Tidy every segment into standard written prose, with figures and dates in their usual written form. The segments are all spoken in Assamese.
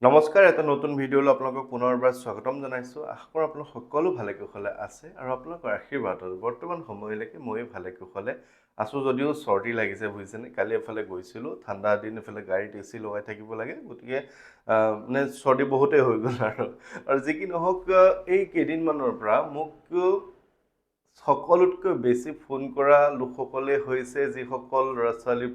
নমস্কাৰ, এটা নতুন ভিডিঅ'লৈ আপোনালোকক পুনৰবাৰ স্বাগতম জনাইছোঁ। আশা কৰোঁ আপোনালোক সকলো ভালে কুশলে আছে আৰু আপোনালোকৰ আশীৰ্বাদত বৰ্তমান সময়লৈকে ময়ো ভালে কুশলে আছোঁ। যদিও চৰ্দি লাগিছে বুজিছেনে, কালি এফালে গৈছিলোঁ, ঠাণ্ডা দিন, এফালে গাড়ীত এচি লগাই থাকিব লাগে, গতিকে মানে চৰ্দি বহুতেই হৈ গ'ল আৰু যি কি নহওক এই কেইদিনমানৰ পৰা মোক সকলোতকৈ বেছি ফোন কৰা লোকসকলে হৈছে যিসকল ল'ৰা ছোৱালী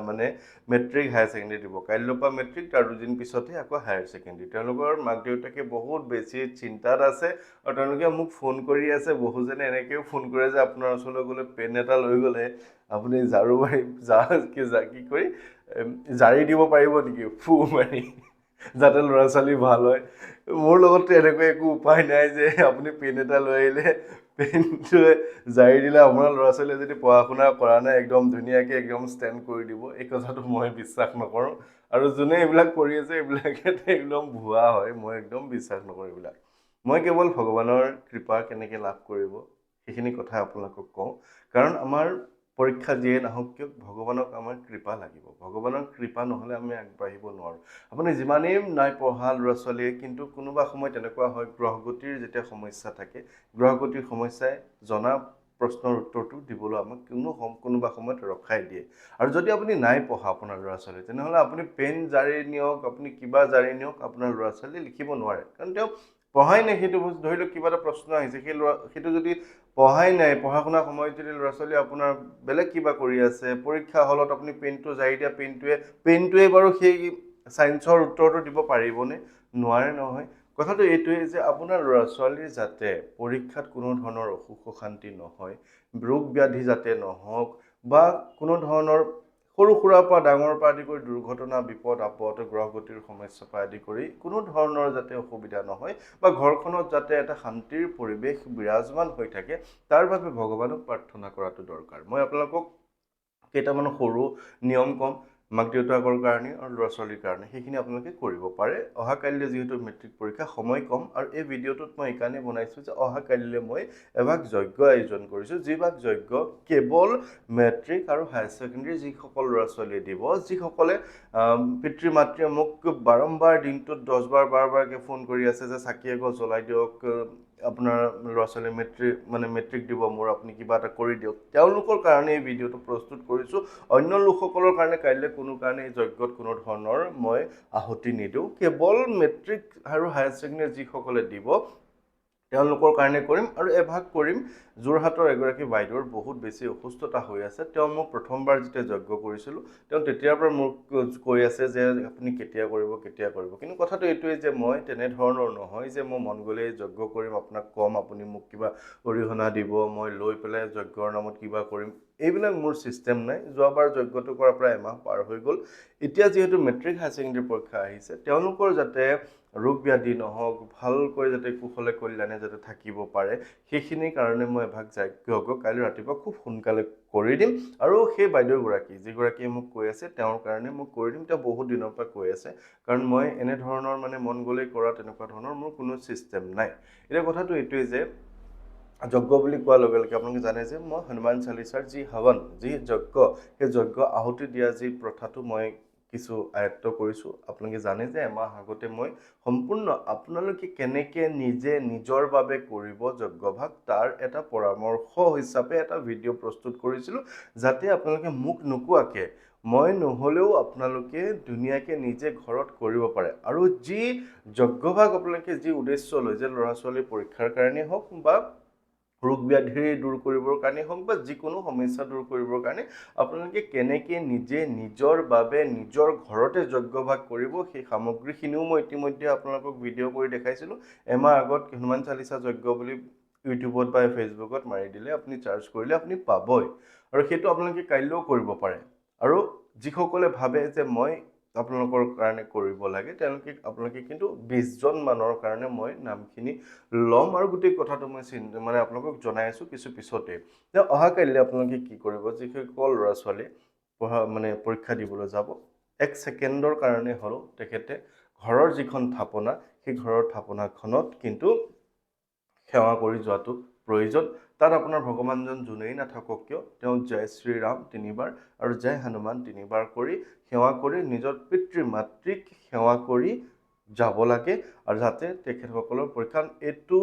মানে মেট্ৰিক হায়াৰ ছেকেণ্ডেৰী দিব। কাইলৈৰ পৰা মেট্ৰিক, তাৰ দুদিন পিছতহে আকৌ হায়াৰ ছেকেণ্ডেৰী। তেওঁলোকৰ মাক দেউতাকে বহুত বেছি চিন্তাত আছে আৰু তেওঁলোকে মোক ফোন কৰি আছে। বহুজনে এনেকৈও ফোন কৰে যে আপোনাৰ ওচৰলৈ গ'লে পেন এটা লৈ গ'লে আপুনি ঝাৰু মাৰি কি কৰি জাৰি দিব পাৰিব নেকি ফু মাৰি, যাতে ল'ৰা ছোৱালী ভাল হয়। মোৰ লগততো এনেকুৱা একো উপায় নাই যে আপুনি পেন এটা লৈ আহিলে পেনটোৱে জাৰি দিলে আপোনাৰ ল'ৰা ছোৱালীয়ে যদি পঢ়া শুনা কৰা নাই একদম ধুনীয়াকৈ একদম ষ্টেণ্ড কৰি দিব। এই কথাটো মই বিশ্বাস নকৰোঁ আৰু যোনে এইবিলাক কৰি আছে এইবিলাকে একদম ভুৱা হয়। মই একদম বিশ্বাস নকৰোঁ এইবিলাক। মই কেৱল ভগৱানৰ কৃপা কেনেকৈ লাভ কৰিব সেইখিনি কথা আপোনালোকক কওঁ। কাৰণ আমাৰ পৰীক্ষা যিয়ে নাহওক কিয় ভগৱানক আমাৰ কৃপা লাগিব। ভগৱানৰ কৃপা নহ'লে আমি আগবাঢ়িব নোৱাৰোঁ। আপুনি যিমানেই নাই পঢ়া ল'ৰা ছোৱালীয়ে, কিন্তু কোনোবা সময়ত তেনেকুৱা হয় গ্ৰহগতিৰ যেতিয়া সমস্যা থাকে, গ্ৰহগতিৰ সমস্যাই জনা প্ৰশ্নৰ উত্তৰটো দিবলৈ আমাক কোনোবা সময়ত ৰখাই দিয়ে। আৰু যদি আপুনি নাই পঢ়া আপোনাৰ ল'ৰা ছোৱালী, তেনেহ'লে আপুনি পেন জাৰি নিয়ক, আপুনি কিবা জাৰি নিয়ক, আপোনাৰ ল'ৰা ছোৱালীয়ে লিখিব নোৱাৰে। কাৰণ তেওঁ পঢ়াই নাই সেইটো বস্তু। ধৰি লওক কিবা এটা প্ৰশ্ন আহিছে, সেইটো যদি পঢ়াই নাই, পঢ়া শুনাৰ সময়ত যদি ল'ৰা ছোৱালীয়ে আপোনাৰ বেলেগ কিবা কৰি আছে, পৰীক্ষা হলত আপুনি পেনটো জাৰি দিয়া, পেনটোৱে বাৰু সেই ছায়েন্সৰ উত্তৰটো দিব পাৰিবনে? নোৱাৰে নহয়। কথাটো এইটোৱেই যে আপোনাৰ ল'ৰা ছোৱালীৰ যাতে পৰীক্ষাত কোনো ধৰণৰ অসুখ অশান্তি নহয়, ৰোগ ব্যাধি যাতে নহওক, বা কোনো ধৰণৰ সৰু সুৰাৰ পৰা ডাঙৰ পৰা আদি কৰি দুৰ্ঘটনা বিপদ আপদ গ্ৰহগতিৰ সমস্যাৰ পৰা আদি কৰি কোনো ধৰণৰ যাতে অসুবিধা নহয়, বা ঘৰখনত যাতে এটা শান্তিৰ পৰিৱেশ বিৰাজমান হৈ থাকে, তাৰ বাবে ভগৱানক প্ৰাৰ্থনা কৰাটো দৰকাৰ। মই আপোনালোকক কেইটামান সৰু নিয়ম ক'ম মাক দেউতাকৰ কাৰণে আৰু ল'ৰা ছোৱালীৰ কাৰণে। সেইখিনি আপোনালোকে কৰিব পাৰে। অহাকালিলৈ যিহেতু মেট্ৰিক পৰীক্ষা, সময় কম, আৰু এই ভিডিঅ'টোত মই এইকাৰণে বনাইছোঁ যে অহাকালিলৈ মই এভাগ যজ্ঞ আয়োজন কৰিছোঁ, যিভাগ যজ্ঞ কেৱল মেট্ৰিক আৰু হায়াৰ ছেকেণ্ডেৰী যিসকল ল'ৰা ছোৱালীয়ে দিব, যিসকলে পিতৃ মাতৃয়ে মোক বাৰম্বাৰ দিনটোত 10 বাৰ 12 বাৰকৈ ফোন কৰি আছে যে চাকি এগছ জ্বলাই দিয়ক, আপোনাৰ ল'ৰা ছোৱালীয়ে মেট্ৰিক দিব, মোৰ আপুনি কিবা এটা কৰি দিয়ক। তেওঁলোকৰ কাৰণে এই ভিডিঅ'টো প্ৰস্তুত কৰিছোঁ। অন্য লোকসকলৰ কাৰণে কাইলৈ কোনো কাৰণে এই যজ্ঞত কোনো ধৰণৰ মই আহুতি নিদিওঁ। কেৱল মেট্ৰিক আৰু হায়াৰ ছেকেণ্ডেৰী যিসকলে দিব তেওঁলোকৰ কাৰণে কৰিম। আৰু এভাগ কৰিম যোৰহাটৰ এগৰাকী বাইদেউৰ বহুত বেছি অসুস্থতা হৈ আছে। তেওঁ মোক প্ৰথমবাৰ যেতিয়া যজ্ঞ কৰিছিলোঁ, তেওঁ তেতিয়াৰ পৰা মোক কৈ আছে যে আপুনি কেতিয়া কৰিব। কিন্তু কথাটো এইটোৱেই যে মই তেনেধৰণৰ নহয় যে মই মন গ'লেই যজ্ঞ কৰিম, আপোনাক ক'ম আপুনি মোক কিবা অৰিহণা দিব, মই লৈ পেলাই যজ্ঞৰ নামত কিবা কৰিম, এইবিলাক মোৰ ছিষ্টেম নাই। যোৱাবাৰ যজ্ঞটো কৰাৰ পৰা এমাহ পাৰ হৈ গ'ল। এতিয়া যিহেতু মেট্ৰিক হায়াৰ ছেকেণ্ডেৰী পৰীক্ষা আহিছে, তেওঁলোকৰ যাতে ৰোগ ব্যাধি নহওক, ভালকৈ যাতে কুশলে কল্যাণে যাতে থাকিব পাৰে, সেইখিনিৰ কাৰণে মই এভাগ যজ্ঞ কাইলৈ ৰাতিপুৱা খুব সোনকালে কৰি দিম। আৰু সেই বাইদেউগৰাকী যিগৰাকীয়ে মোক কৈ আছে, তেওঁৰ কাৰণে মই কৰি দিম। তেওঁ বহুত দিনৰ পৰা কৈ আছে, কাৰণ মই এনেধৰণৰ মন গ'লেই কৰা তেনেকুৱা ধৰণৰ মোৰ কোনো ছিষ্টেম নাই। এতিয়া কথাটো এইটোৱেই যে যজ্ঞ বুলি কোৱাৰ লগে লগে আপোনালোকে জানে যে মই হনুমান চালিচাৰ যি হৱন, যি যজ্ঞ, সেই যজ্ঞ আহুতি দিয়া যি প্ৰথাটো মই কিছু আয়ত্ব কৰিছোঁ। আপোনালোকে জানে যে এমাহ আগতে মই সম্পূৰ্ণ আপোনালোকে কেনেকৈ নিজে নিজৰ বাবে কৰিব যজ্ঞভাগ, তাৰ এটা পৰামৰ্শ হিচাপে এটা ভিডিঅ' প্ৰস্তুত কৰিছিলোঁ, যাতে আপোনালোকে মোক নোকোৱাকৈ, মই নহ'লেও আপোনালোকে ধুনীয়াকৈ নিজে ঘৰত কৰিব পাৰে। আৰু যি যজ্ঞভাগ আপোনালোকে যি উদ্দেশ্য লৈ, যে ল'ৰা ছোৱালীৰ পৰীক্ষাৰ কাৰণেই হওক, বা ৰোগ ব্যাধি দূৰ কৰিবৰ কাৰণে হওক, বা যিকোনো সমস্যা দূৰ কৰিবৰ কাৰণে আপোনালোকে কেনেকৈ নিজে নিজৰ বাবে নিজৰ ঘৰতে যজ্ঞভাগ কৰিব, সেই সামগ্ৰীখিনিও মই ইতিমধ্যে আপোনালোকক ভিডিঅ' কৰি দেখাইছিলোঁ। এমাহ আগত হনুমান চালিচা যজ্ঞ বুলি ইউটিউবত বা ফেচবুকত মাৰি দিলে, আপুনি চাৰ্চ কৰিলে আপুনি পাবই। আৰু সেইটো আপোনালোকে কাইলৈও কৰিব পাৰে। আৰু যিসকলে ভাবে যে মই আপোনালোকৰ কাৰণে কৰিব লাগে, আপোনালোকে কিন্তু 20 জন মানৰ কাৰণে মই নামখিনি ল'ম। আৰু গোটেই কথাটো মই আপোনালোকক জনাই আছোঁ কিছু পিছতে। যে অহাকালিলৈ আপোনালোকে কি কৰিব, যিসকল ল'ৰা ছোৱালী পৰীক্ষা দিবলৈ যাব, 1 ছেকেণ্ডৰ কাৰণে হ'লেও তেখেতে ঘৰৰ যিখন থাপনা, সেই ঘৰৰ থাপনাখনত কিন্তু সেৱা কৰি যোৱাটো প্ৰয়োজন। তাত আপোনাৰ ভগৱানজন যোনেই নাথাকক কিয়, তেওঁ জয় শ্ৰীৰাম 3 বাৰ আৰু জয় হনুমান 3 বাৰ কৰি সেৱা কৰি নিজৰ পিতৃ মাতৃক সেৱা কৰি যাব লাগে আৰু যাতে তেখেতসকলৰ পৰীক্ষা এইটো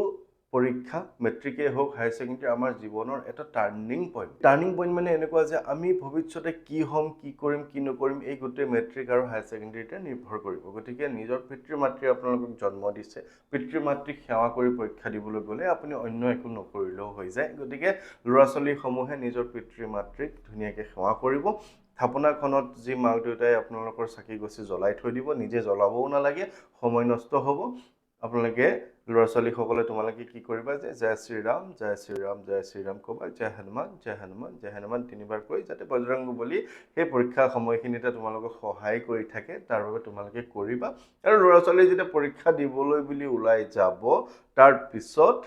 পৰীক্ষা মেট্ৰিকে হওক হায়াৰ ছেকেণ্ডেৰী আমাৰ জীৱনৰ এটা টাৰ্ণিং পইণ্ট মানে এনেকুৱা যে আমি ভৱিষ্যতে কি হ'ম কি কৰিম কি নকৰিম এই গোটেই মেট্ৰিক আৰু হায়াৰ ছেকেণ্ডেৰীতে নিৰ্ভৰ কৰিব গতিকে নিজৰ পিতৃ মাতৃয়ে আপোনালোকক জন্ম দিছে পিতৃ মাতৃক সেৱা কৰি পৰীক্ষা দিবলৈ গ'লে আপুনি অন্য একো নকৰিলেও হৈ যায় গতিকে ল'ৰা ছোৱালীসমূহে নিজৰ পিতৃ মাতৃক ধুনীয়াকৈ সেৱা কৰিব থাপনাখনত যি মাক দেউতাই আপোনালোকৰ চাকি গছি জ্বলাই থৈ দিব নিজে জ্বলাবও নালাগে সময় নষ্ট হ'ব আপোনালোকে ল'ৰা ছোৱালীসকলে তোমালোকে কি কৰিবা যে জয় শ্ৰীৰাম জয় শ্ৰীৰাম জয় শ্ৰীৰাম ক'বা জয় হনুমান জয় হনুমান জয় হনুমান তিনিবাৰ কৈ যাতে বজৰংবলী সেই পৰীক্ষা সময়খিনিতে তোমালোকক সহায় কৰি থাকে তাৰ বাবে তোমালোকে কৰিবা আৰু ল'ৰা ছোৱালী যেতিয়া পৰীক্ষা দিবলৈ বুলি ওলাই যাব তাৰ পিছত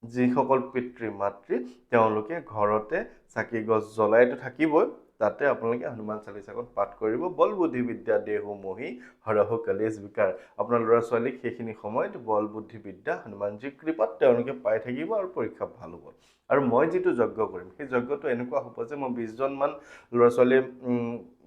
যিসকল পিতৃ মাতৃ তেওঁলোকে ঘৰতে চাকি গছ জ্বলাইতো থাকিবই তাতে আপোনালোকে হনুমান চালিচাখন পাঠ কৰিব বল বুদ্ধি বিদ্যা দেহো মোহি হৰহো কলেশ বিকাৰ আপোনাৰ ল'ৰা ছোৱালীক সেইখিনি সময়ত বল বুদ্ধি বিদ্যা হনুমানজীৰ কৃপাত তেওঁলোকে পাই থাকিব আৰু পৰীক্ষা ভাল হ'ব আৰু মই যিটো যজ্ঞ কৰিম সেই যজ্ঞটো এনেকুৱা হ'ব যে মই 20জন মান ল'ৰা ছোৱালীৰ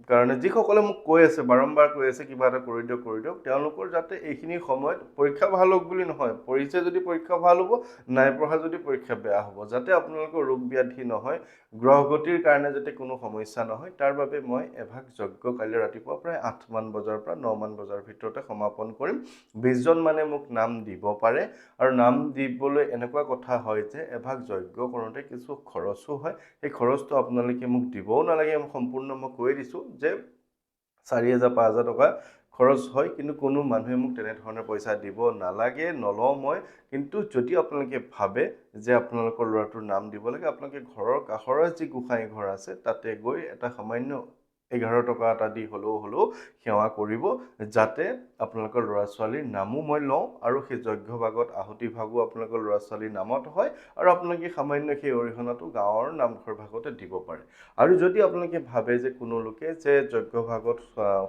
কাৰণে যিসকলে মোক কৈ আছে বাৰম্বাৰ কৈ আছে কিবা এটা কৰি দিয়ক তেওঁলোকৰ যাতে এইখিনি সময়ত পৰীক্ষা ভাল হওক বুলি নহয় পঢ়িছে যদি পৰীক্ষা ভাল হ'ব নাই পঢ়া যদি পৰীক্ষা বেয়া হ'ব যাতে আপোনালোকৰ ৰোগ ব্যাধি নহয় গ্ৰহগতিৰ কাৰণে যাতে কোনো সমস্যা নহয় তাৰ বাবে মই এভাগ যজ্ঞ কাইলৈ ৰাতিপুৱা প্ৰায় 8 মান বজাৰ পৰা 9 মান বজাৰ ভিতৰতে সমাপন কৰিম 20জন মানে মোক নাম দিব পাৰে আৰু নাম দিবলৈ এনেকুৱা কথা হয় যে এভাগ যজ্ঞ কৰোঁতে কিছু খৰচো হয় সেই খৰচটো আপোনালোকে মোক দিবও নালাগে সম্পূৰ্ণ মই কৈ দিছোঁ যে 4,000 5,000 টকা খৰচ হয় কিন্তু কোনো মানুহে মোক তেনেধৰণৰ পইচা দিব নালাগে নলওঁ মই কিন্তু যদি আপোনালোকে ভাবে যে আপোনালোকৰ ল'ৰাটোৰ নাম দিব লাগে আপোনালোকে ঘৰৰ কাষৰে যি গোসাঁই ঘৰ আছে তাতে গৈ এটা সামান্য 11 টকা এটা দি হ'লেও সেৱা কৰিব যাতে আপোনালোকৰ ল'ৰা ছোৱালীৰ নামো মই লওঁ আৰু সেই যজ্ঞ ভাগত আহুতি ভাগো আপোনালোকৰ ল'ৰা ছোৱালীৰ নামত হয় আৰু আপোনালোকে সামান্য সেই অৰিহণাটো গাঁৱৰ নামঘৰ ভাগতে দিব পাৰে আৰু যদি আপোনালোকে ভাবে যে কোনো লোকে যে যজ্ঞ ভাগত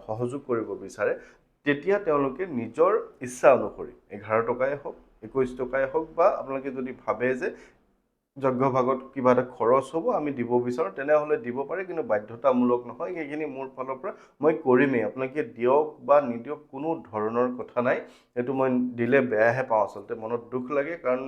সহযোগ কৰিব বিচাৰে তেতিয়া তেওঁলোকে নিজৰ ইচ্ছা অনুসৰি 11 টকাই হওক 21 টকাই হওক বা আপোনালোকে যদি ভাবে যে যজ্ঞ ভাগত কিবা এটা খৰচ হ'ব আমি দিব বিচাৰোঁ তেনেহ'লে দিব পাৰে কিন্তু বাধ্যতামূলক নহয় সেইখিনি মোৰ ফালৰ পৰা মই কৰিমেই আপোনালোকে দিয়ক বা নিদিয়ক কোনো ধৰণৰ কথা নাই এইটো মই দিলে বেয়াহে পাওঁ আচলতে মনত দুখ লাগে কাৰণ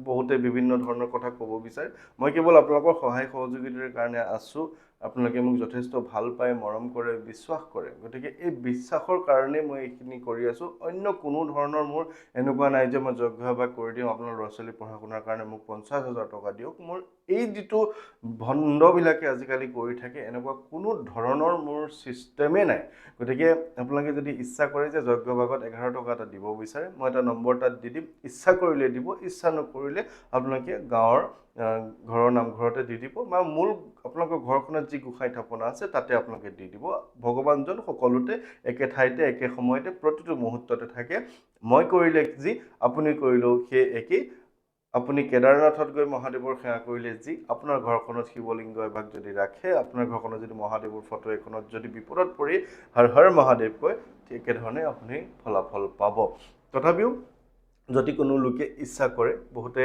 বহুতে বিভিন্ন ধৰণৰ কথা ক'ব বিচাৰে মই কেৱল আপোনালোকৰ সহায় সহযোগিতাৰ কাৰণে আছোঁ আপোনালোকে মোক যথেষ্ট ভাল পায় মৰম কৰে বিশ্বাস কৰে গতিকে এই বিশ্বাসৰ কাৰণে মই এইখিনি কৰি আছোঁ অন্য কোনো ধৰণৰ মোৰ এনেকুৱা নাই যে মই যজ্ঞ ভাগ কৰি দিওঁ আপোনাৰ ল'ৰা ছোৱালী পঢ়া শুনাৰ কাৰণে মোক 50,000 টকা দিয়ক মোৰ এই যিটো ভণ্ডবিলাকে আজিকালি কৰি থাকে এনেকুৱা কোনো ধৰণৰ মোৰ চিষ্টেমে নাই গতিকে আপোনালোকে যদি ইচ্ছা কৰে যে যজ্ঞ ভাগত 11 টকা এটা দিব বিচাৰে মই এটা নম্বৰ তাত দি দিম ইচ্ছা কৰিলে দিব ইচ্ছা নকৰিলে আপোনালোকে গাঁৱৰ ঘৰৰ নামঘৰতে দি দিব বা মূল আপোনালোকৰ ঘৰখনত যি গোসাঁই থাপনা আছে তাতে আপোনালোকে দি দিব ভগৱানজন সকলোতে একে ঠাইতে একে সময়তে প্ৰতিটো মুহূৰ্ততে থাকে মই কৰিলে যি আপুনি কৰিলেও সেই একেই আপুনি কেদাৰনাথত গৈ মহাদেৱৰ সেৱা কৰিলে যি আপোনাৰ ঘৰখনত শিৱলিংগ এভাগ যদি ৰাখে আপোনাৰ ঘৰখনত যদি মহাদেৱৰ ফটো এখনত যদি বিপদত পৰি হৰ হৰ মহাদেৱ কয় একেধৰণে আপুনি ফলাফল পাব তথাপিও যদি কোনো লোকে ইচ্ছা কৰে বহুতে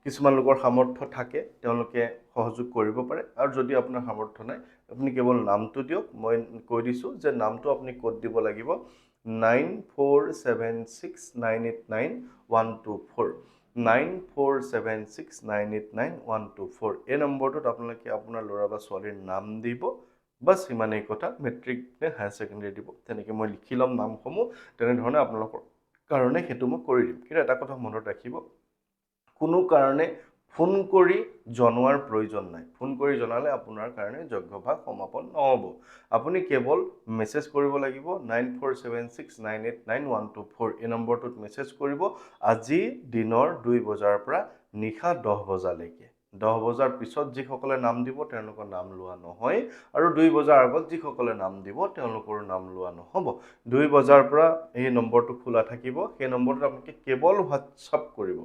কিছুমান লোকৰ সামৰ্থ্য থাকে তেওঁলোকে সহযোগ কৰিব পাৰে আৰু যদি আপোনাৰ সামৰ্থ্য নাই আপুনি কেৱল নামটো দিয়ক মই কৈ দিছোঁ যে নামটো আপুনি ক'ত দিব লাগিব 9476989124 9476989124 এই নম্বৰটোত আপোনালোকে আপোনাৰ ল'ৰা বা ছোৱালীৰ নাম দিব বাছ সিমানেই কথা মেট্ৰিক নে হায়াৰ ছেকেণ্ডেৰী দিব তেনেকৈ মই লিখি ল'ম নামসমূহ তেনেধৰণে আপোনালোকৰ কাৰণে সেইটো মই কৰি দিম কিন্তু এটা কথা মনত ৰাখিব কোনো কাৰণে ফোন কৰি জনোৱাৰ প্ৰয়োজন নাই ফোন কৰি জনালে আপোনাৰ কাৰণে যজ্ঞভাগ সমাপন নহ'ব আপুনি কেৱল মেছেজ কৰিব লাগিব 9476989124 এই নম্বৰটোত মেছেজ কৰিব আজি দিনৰ 2 বজাৰ পৰা নিশা 10 বজালৈকে 10 বজাৰ পিছত যিসকলে নাম দিব তেওঁলোকৰ নাম লোৱা নহয় আৰু 2 বজাৰ আগত যিসকলে নাম দিব তেওঁলোকৰ নাম লোৱা নহ'ব 2 বজাৰ পৰা এই নম্বৰটো খোলা থাকিব সেই নম্বৰটোত আপোনালোকে কেৱল হোৱাটছআপ কৰিব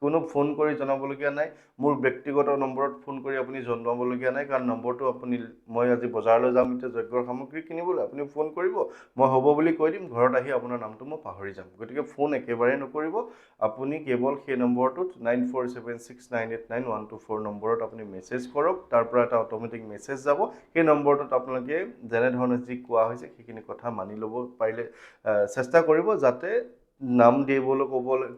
কোনো ফোন কৰি জনাবলগীয়া নাই, মোৰ ব্যক্তিগত নম্বৰত ফোন কৰি আপুনি জনাবলগীয়া নাই, কাৰণ নম্বৰটো আপুনি, মই আজি বজাৰলৈ যাম এতিয়া যজ্ঞৰ সামগ্ৰী কিনিবলৈ, আপুনি ফোন কৰিব, মই হ'ব বুলি কৈ দিম, ঘৰত আহি আপোনাৰ নামটো মই পাহৰি যাম। গতিকে ফোন একেবাৰে নকৰিব, আপুনি কেৱল সেই নম্বৰটোত 9476989124 নম্বৰত আপুনি মেছেজ কৰক, তাৰ পৰা এটা অট'মেটিক মেছেজ যাব, সেই নম্বৰটোত আপোনালোকে যেনেধৰণে যি কোৱা হৈছে সেইখিনি কথা মানি ল'ব পাৰিলে চেষ্টা কৰিব, যাতে নাম দিবলৈ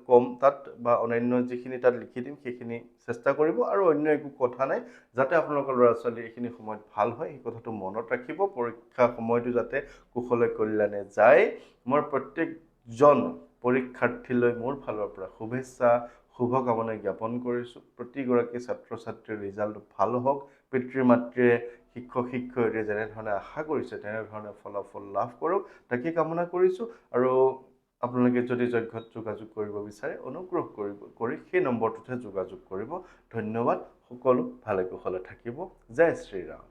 কম তাত বা অন্যান্য যিখিনি তাত লিখি দিম সেইখিনি চেষ্টা কৰিব, আৰু অন্য একো কথা নাই, যাতে আপোনালোকৰ ল'ৰা ছোৱালী এইখিনি সময়ত ভাল হয় সেই কথাটো মনত ৰাখিব, পৰীক্ষা সময়টো যাতে কুশলে কল্যাণে যায়। মই প্ৰত্যেকজন পৰীক্ষাৰ্থীলৈ মোৰ ফালৰ পৰা শুভেচ্ছা শুভকামনা জ্ঞাপন কৰিছোঁ। প্ৰতিগৰাকী ছাত্ৰ ছাত্ৰীৰ ৰিজাল্ট ভাল হওক, পিতৃ মাতৃয়ে শিক্ষক শিক্ষয়িত্ৰীয়ে যেনেধৰণে আশা কৰিছে তেনেধৰণে ফলাফল লাভ কৰক তাকে কামনা কৰিছোঁ। আৰু আপোনালোকে যদি যজ্ঞত যোগাযোগ কৰিব বিচাৰে অনুগ্ৰহ কৰি সেই নম্বৰটোতহে যোগাযোগ কৰিব। ধন্যবাদ। সকলো ভালে কুশলে থাকিব। জয় শ্ৰীৰাম।